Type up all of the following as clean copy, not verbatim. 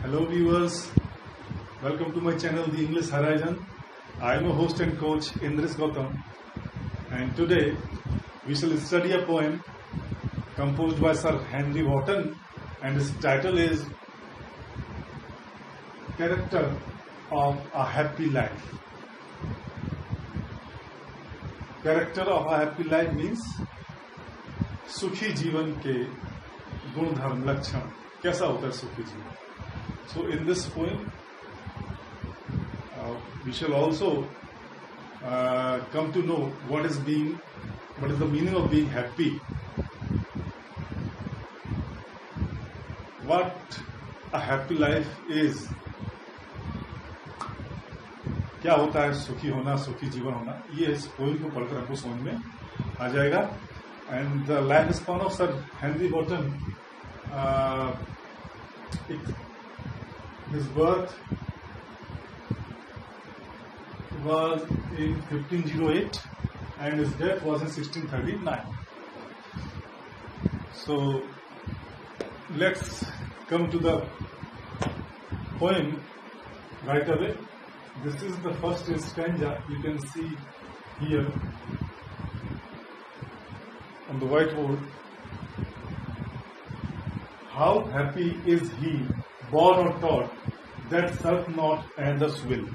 Hello viewers, welcome to my channel The English Horizon. I am a host and coach Indris Gautam, and today we shall study a poem composed by Sir Henry Wotton, and its title is Character of a Happy Life. Character of a happy life means सुखी जीवन के गुण धर्म लक्षण कैसा होता है सुखी जीवन. So in this poem we shall also come to know what is the meaning of being happy, what a happy life is, क्या होता है सुखी होना, सुखी जीवन होना. ये इस पोएम को पढ़कर आपको समझ में आ जाएगा. And the life span of Sir Henry Wotton, his birth was in 1508 and his death was in 1639. So let's come to the poem right away. This is the first stanza. You can see here on the whiteboard. How happy is he, born or taught, that serve not another's will,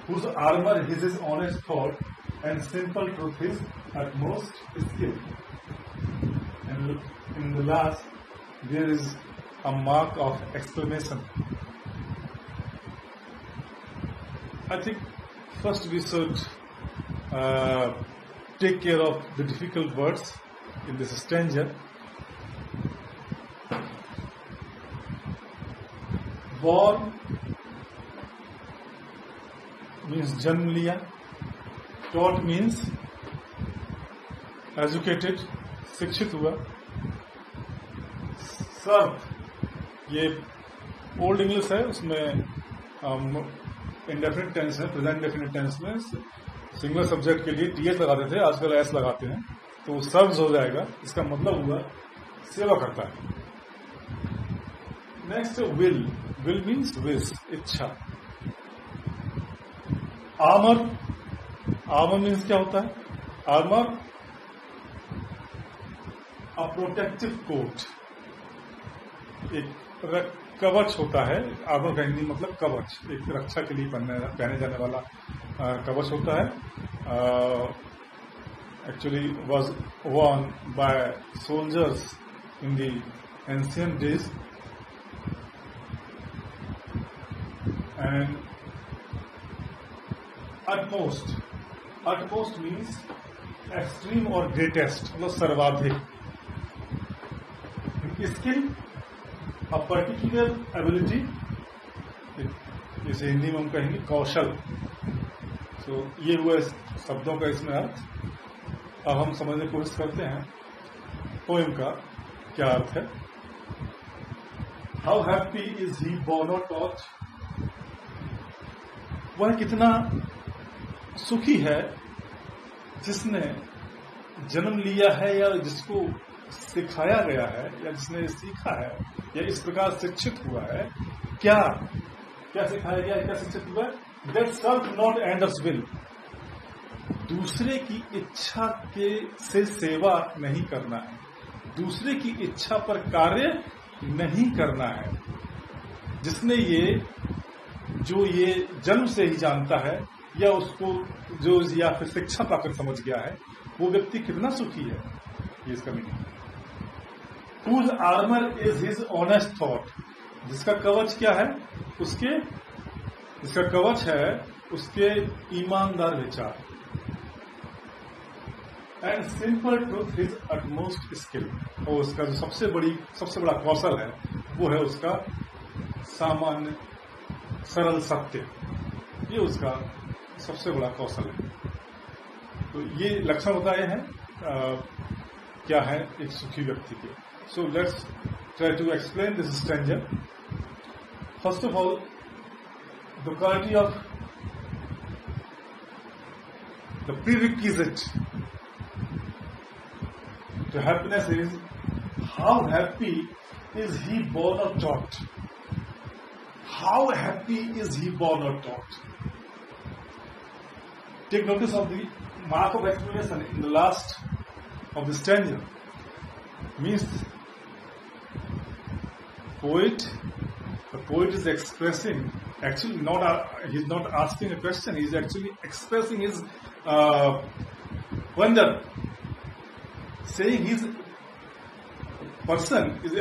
whose armor is his honest thought, and simple truth his utmost skill. And in the last, there is a mark of exclamation. I think first we should take care of the difficult words in this stanza. Born means जन्म लिया, taught means educated, शिक्षित हुआ, served ये old English है, उसमें indefinite tense है, present definite tense में single subject के लिए टीएस लगाते थे, आजकल एस लगाते हैं, तो सर्व्स हो जाएगा. इसका मतलब हुआ सेवा करता है. Next will. Will means wish, इच्छा. आर्मर. आर्मर मीन्स क्या होता है? आर्मर अ प्रोटेक्टिव कोट, एक कवच होता है. आर्मर का हिंदी मतलब कवच, एक रक्षा के लिए पहने जाने वाला कवच होता है. Actually was worn by soldiers in the ancient days, and utmost means extreme or greatest, मतलब सर्वाधिक. skill, a particular ability, जैसे हिंदी में हम कहेंगे कौशल. तो ये हुआ शब्दों का इसमें अर्थ. अब हम समझने की कोशिश करते हैं पोएम का क्या अर्थ है. How happy is he, born और टॉट. वह कितना सुखी है जिसने जन्म लिया है, या जिसको सिखाया गया है, या जिसने सीखा है, या इस प्रकार शिक्षित हुआ है. क्या सिखाया गया, क्या शिक्षित हुआ है? That serve not another's will. दूसरे की इच्छा के से सेवा नहीं करना है, दूसरे की इच्छा पर कार्य नहीं करना है. जिसने ये जन्म से ही जानता है, या उसको या फिर शिक्षा पाकर समझ गया है, वो व्यक्ति कितना सुखी है, ये इसका meaning. Whose armor is his honest thought. जिसका कवच क्या है? जिसका कवच है उसके ईमानदार विचार. And simple truth his utmost skill. और उसका जो सबसे बड़ा कौशल है वो है उसका सामान्य सरल सत्य. ये उसका सबसे बड़ा कौशल है. तो ये लक्षण बताए हैं क्या है एक सुखी व्यक्ति के. So let's try to explain this stanza. First of all, the quality of the prerequisite to happiness is how happy is he born or taught. how happy is he born or taught? Take notice of the mark of explanation in the last of the stanza. Means the poet is expressing, actually he's not asking a question, he's actually expressing his wonder, saying his person is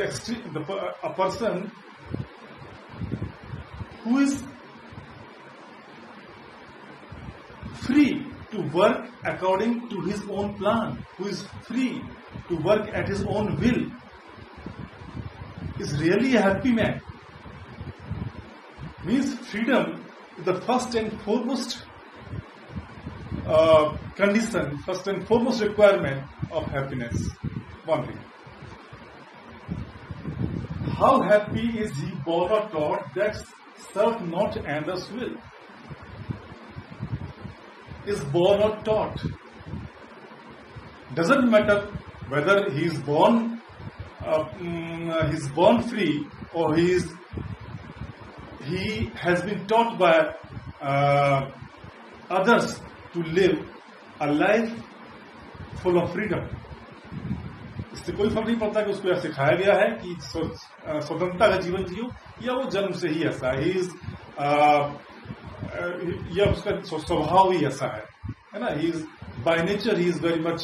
a person who is free to work according to his own plan, who is free to work at his own will, is really a happy man. Means freedom is the first and foremost condition, first and foremost requirement of happiness. One thing. How happy is he born or taught that serve not another's will? Is born or taught. Doesn't matter whether he is born free or he has been taught by others to live a life full of freedom. इससे कोई फर्क नहीं पड़ता कि उसको यह सिखाया गया है कि स्वतंत्रता का जीवन जियो या वो जन्म से ही ऐसा है, या उसका स्वभाव ही ऐसा है ना. He is by nature he is very much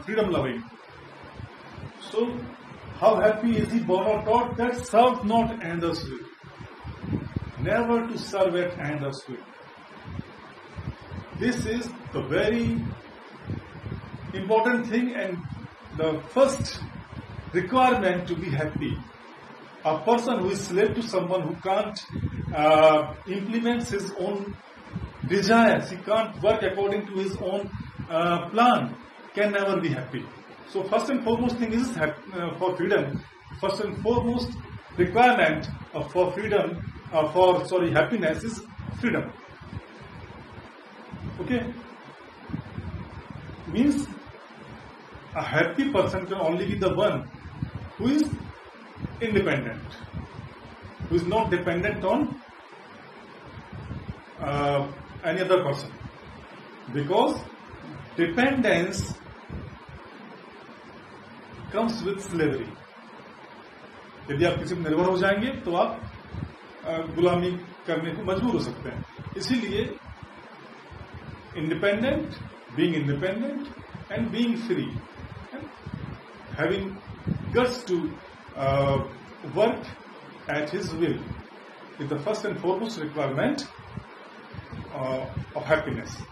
freedom loving. So how happy is he born or taught that serve not another's will? Never to serve at another's will. This is the very important thing and the first requirement to be happy. A person who is slave to someone who can't implement his own desires, he can't work according to his own plan, can never be happy. So first and foremost thing is for freedom. First and foremost requirement for freedom, happiness is freedom. Okay? Means a happy person can only be the one who is independent, who is not dependent on any other person. Because dependence comes with slavery. यदि आप किसी पर निर्भर हो जाएंगे तो आप गुलामी करने को मजबूर हो सकते हैं. इसीलिए being independent and being free, and having guts to work at his will is the first and foremost requirement of happiness.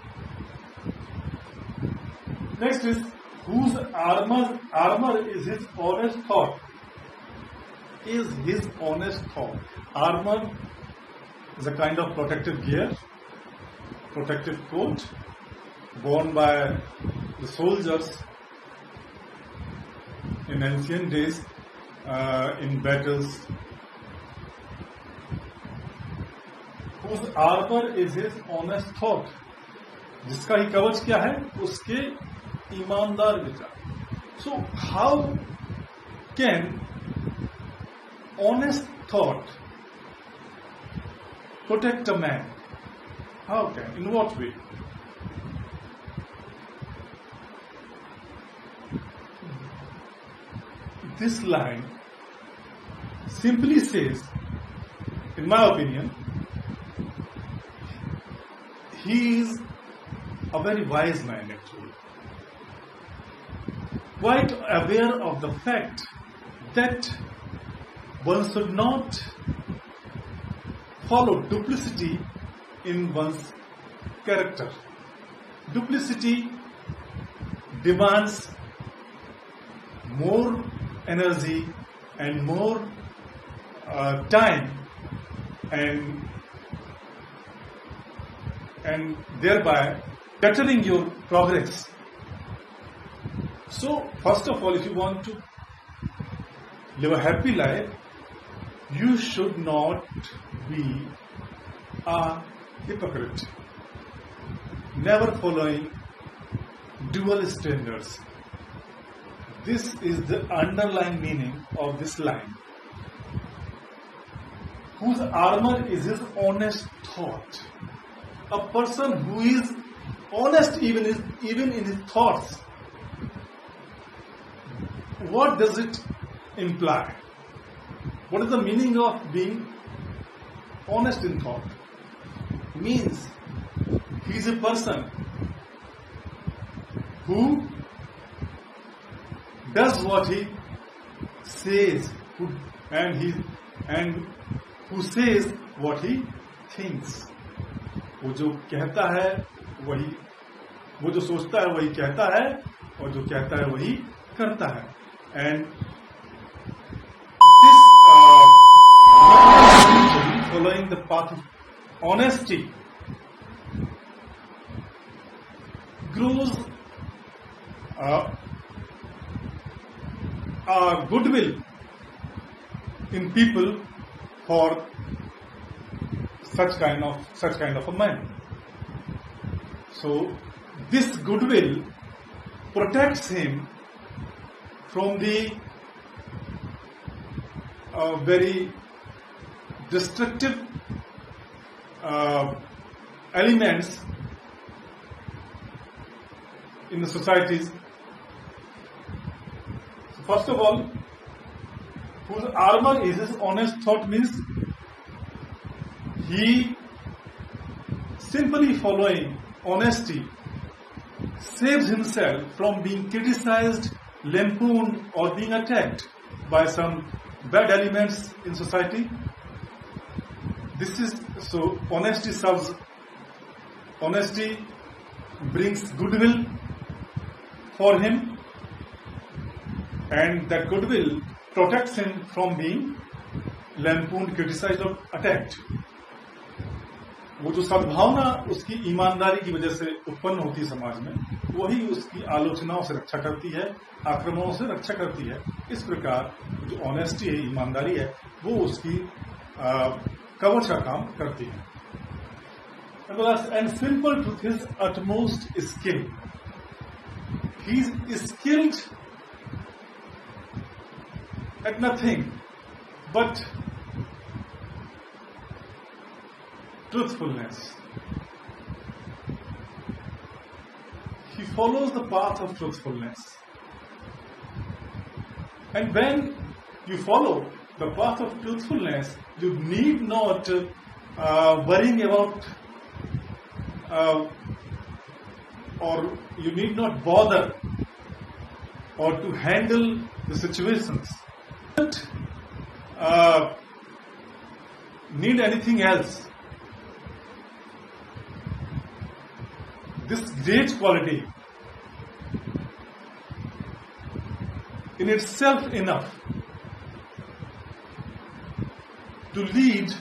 Next is, whose armor is his honest thought. Is his honest thought. Armor is a kind of protective gear, protective coat worn by the soldiers in ancient days in battles. Whose armor is his honest thought. जिसका ही कवच क्या है? उसके ईमानदार विचार. So how can honest thought protect a man? How can? In what way? This line simply says, in my opinion, he is a very wise man actually. Quite aware of the fact that one should not follow duplicity in one's character. Duplicity demands more energy and more time and thereby bettering your progress. So, first of all, if you want to live a happy life, you should not be a hypocrite, never following dual standards, This is the underlying meaning of this line. Whose armor is his honest thought. A person who is honest even in his thoughts. What does it imply? What is the meaning of being honest in thought? Means he is a person who does what he says, and who says what he thinks. वो जो कहता है वही, वो जो सोचता है वही कहता है, और जो कहता है वही करता है. And this following the path of honesty grows goodwill in people for such kind of a man. So this goodwill protects him from the very destructive elements in the societies. So first of all, whose armor is his honest thought means he simply following honesty saves himself from being criticized, lampooned, or being attacked by some bad elements in society. This is so honesty brings goodwill for him, and that goodwill protects him from being lampooned, criticized or attacked. वो जो सद्भावना उसकी ईमानदारी की वजह से उत्पन्न होती है समाज में, वही उसकी आलोचनाओं से रक्षा करती है, आक्रमणों से रक्षा करती है. इस प्रकार जो ऑनेस्टी है, ईमानदारी है, वो उसकी कवच का काम करती है. And simple truth, his utmost skill. He is skilled at nothing but truthfulness. He follows the path of truthfulness. And when you follow the path of truthfulness, you need not worrying about or you need not bother or to handle the situations. Don't need anything else. This great quality in itself enough to lead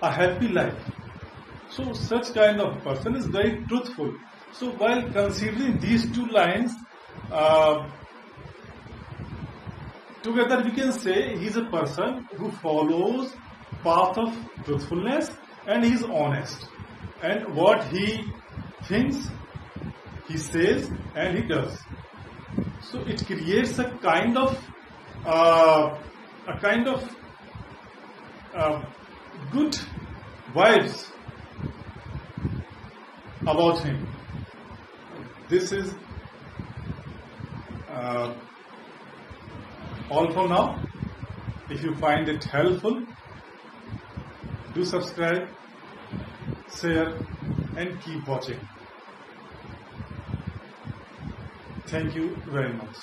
a happy life. So such kind of person is very truthful. So while considering these two lines together, we can say he is a person who follows path of truthfulness and he is honest. And what he thinks, he says and he does. So it creates a kind of good vibes about him. This is all for now. If you find it helpful, do subscribe, share and keep watching. Thank you very much.